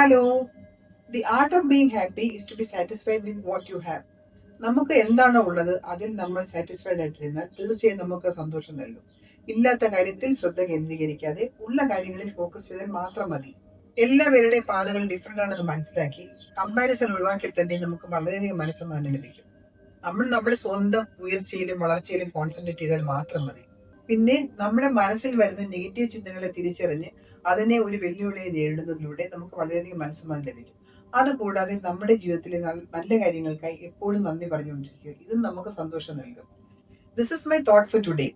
Hello. The art of being happy is to be satisfied with what you have. നമുക്ക് എന്താണോ ഉള്ളത് അതിൽ നമ്മൾ സാറ്റിസ്ഫൈഡ് ആയിട്ടിരുന്നാൽ തീർച്ചയായും നമുക്ക് സന്തോഷം നൽകും. ഇല്ലാത്ത കാര്യത്തിൽ ശ്രദ്ധ കേന്ദ്രീകരിക്കാതെ ഉള്ള കാര്യങ്ങളിൽ ഫോക്കസ് ചെയ്താൽ മാത്രം മതി. എല്ലാവരുടെയും പാതകൾ ഡിഫറെന്റ് ആണെന്ന് മനസ്സിലാക്കി കമ്പാരിസൺ ഒഴിവാക്കിയാൽ തന്നെ നമുക്ക് വളരെയധികം മനസ്സമാധാനം ലഭിക്കും. നമ്മൾ നമ്മുടെ സ്വന്തം ഉയർച്ചയിലും വളർച്ചയിലും കോൺസെൻട്രേറ്റ് ചെയ്താൽ മാത്രം മതി. പിന്നെ നമ്മുടെ മനസ്സിൽ വരുന്ന നെഗറ്റീവ് ചിന്തകളെ തിരിച്ചറിഞ്ഞ് അതിനെ ഒരു വെല്ലുവിളിയെ നേരിടുന്നതിലൂടെ നമുക്ക് വളരെയധികം മനസ്സമാധാനം ലഭിക്കും. അതുകൂടാതെ നമ്മുടെ ജീവിതത്തിലെ നല്ല കാര്യങ്ങൾക്കായി എപ്പോഴും നന്ദി പറഞ്ഞുകൊണ്ടിരിക്കുക. ഇതും നമുക്ക് സന്തോഷം നൽകും. This is my thought for today.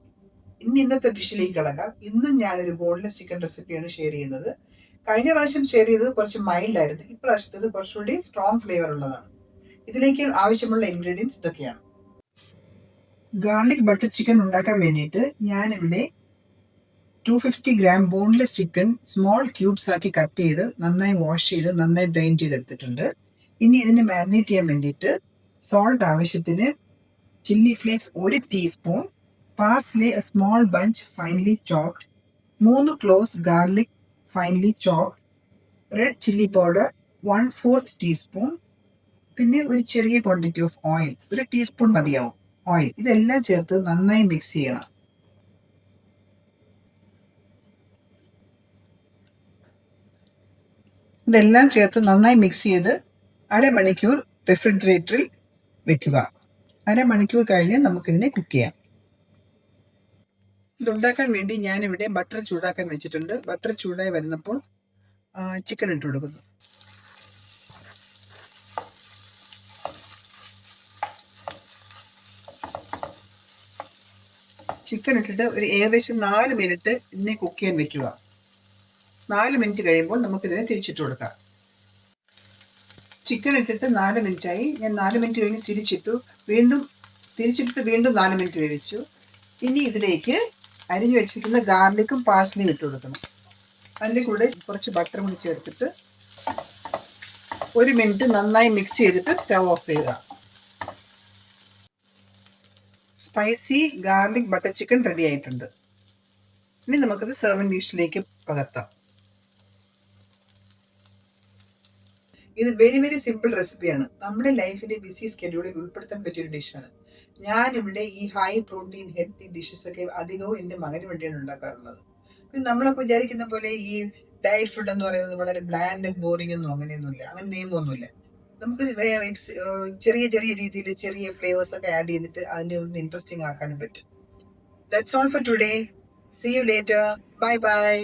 ഇന്നത്തെ ഡിഷിലേക്ക് കടക്കാം. ഇന്നും ഞാനൊരു ബോൺലെസ് ചിക്കൻ റെസിപ്പിയാണ് ഷെയർ ചെയ്യുന്നത്. കഴിഞ്ഞ പ്രാവശ്യം ഷെയർ ചെയ്തത് കുറച്ച് മൈൽഡ് ആയിരുന്നു. ഇപ്രാവശ്യത്തത് കുറച്ചുകൂടി സ്ട്രോങ് ഫ്ലേവർ ഉള്ളതാണ്. ഇതിലേക്ക് ആവശ്യമുള്ള ഇൻഗ്രീഡിയൻസ് ഇതൊക്കെയാണ്. ഗാർലിക് ബട്ടർ ചിക്കൻ ഉണ്ടാക്കാൻ വേണ്ടിയിട്ട് ഞാനിവിടെ 250 gram boneless chicken small cubes ആക്കി കട്ട് ചെയ്ത് നന്നായി വാഷ് ചെയ്ത് നന്നായി ഡ്രെയിൻ ചെയ്തെടുത്തിട്ടുണ്ട്. ഇനി ഇതിനെ മാരിനേറ്റ് ചെയ്യാൻ വേണ്ടിയിട്ട് സോൾട്ട് ആവശ്യത്തിന്, chilli flakes 1 teaspoon, parsley a small bunch finely chopped, 3 cloves garlic finely chopped, red chilli powder 1/4 teaspoon, പിന്നെ ഒരു ചെറിയ ക്വാണ്ടിറ്റി ഓഫ് ഓയിൽ, 1 ടീസ്പൂൺ മതിയാവും ഓയിൽ. ഇതെല്ലാം ചേർത്ത് നന്നായി മിക്സ് ചെയ്യണം. ഇതെല്ലാം ചേർത്ത് നന്നായി മിക്സ് ചെയ്ത് അരമണിക്കൂർ റെഫ്രിജറേറ്ററിൽ വെക്കുക. അരമണിക്കൂർ കഴിഞ്ഞ് നമുക്കിതിനെ കുക്ക് ചെയ്യാം. ഇതുണ്ടാക്കാൻ വേണ്ടി ഞാനിവിടെ ബട്ടർ ചൂടാക്കാൻ വെച്ചിട്ടുണ്ട്. ബട്ടർ ചൂടായി വരുന്നപ്പോൾ ചിക്കൻ ഇട്ട് കൊടുക്കുന്നു. ചിക്കൻ ഇട്ടിട്ട് ഒരു ഏകദേശം 4 മിനിറ്റ് ഇതിനെ കുക്ക് ചെയ്യാൻ വെക്കുക. 4 മിനിറ്റ് കഴിയുമ്പോൾ നമുക്കിതിനെ തിരിച്ചിട്ട് കൊടുക്കാം. ചിക്കൻ ഇട്ടിട്ട് 4 മിനിറ്റായി. ഞാൻ 4 മിനിറ്റ് കഴിഞ്ഞ് തിരിച്ചിട്ട് വീണ്ടും 4 മിനിറ്റ് വേവിച്ചു. ഇനി ഇതിലേക്ക് അരിഞ്ഞു വെച്ചിരിക്കുന്ന ഗാർലിക്കും പാഴ്സ്ലിയും ഇട്ട് കൊടുക്കണം. അതിൻ്റെ കൂടെ കുറച്ച് ബട്ടർ കൂടി ചേർത്തിട്ട് 1 മിനിറ്റ് നന്നായി മിക്സ് ചെയ്തിട്ട് സ്റ്റവ് ഓഫ് ചെയ്യുക. Spicy garlic butter chicken ready ആയിട്ടുണ്ട്. ഇനി നമുക്കത് സെർവിംഗ് ഡിഷിലേക്ക് പകർത്താം. ഇത് വെരി വെരി സിമ്പിൾ റെസിപ്പിയാണ്. നമ്മുടെ ലൈഫിലെ ബിസി സ്കെഡ്യൂളിൽ ഉൾപ്പെടുത്താൻ പറ്റിയൊരു ഡിഷാണ്. ഞാനിവിടെ ഈ ഹൈ പ്രോട്ടീൻ ഹെൽത്തി ഡിഷസ് ഒക്കെ അധികവും എൻ്റെ മകന് വേണ്ടിയാണ് ഉണ്ടാക്കാറുള്ളത്. പിന്നെ നമ്മളൊക്കെ വിചാരിക്കുന്ന പോലെ ഈ ഡയറ്റ് ഫുഡ് എന്ന് പറയുന്നത് വളരെ ബ്ലാൻഡ് ആൻഡ് ബോറിംഗ് ഒന്നും അങ്ങനെയൊന്നുമില്ല, അങ്ങനെ നിയമമൊന്നുമില്ല. നമുക്ക് ചെറിയ ചെറിയ രീതിയിൽ ചെറിയ ഫ്ലേവേഴ്സ് ഒക്കെ ആഡ് ചെയ്തിട്ട് അതിനെ ഒന്ന് ഇൻട്രസ്റ്റിംഗ് ആക്കാനും പറ്റും. That's all for today. See you later. Bye bye.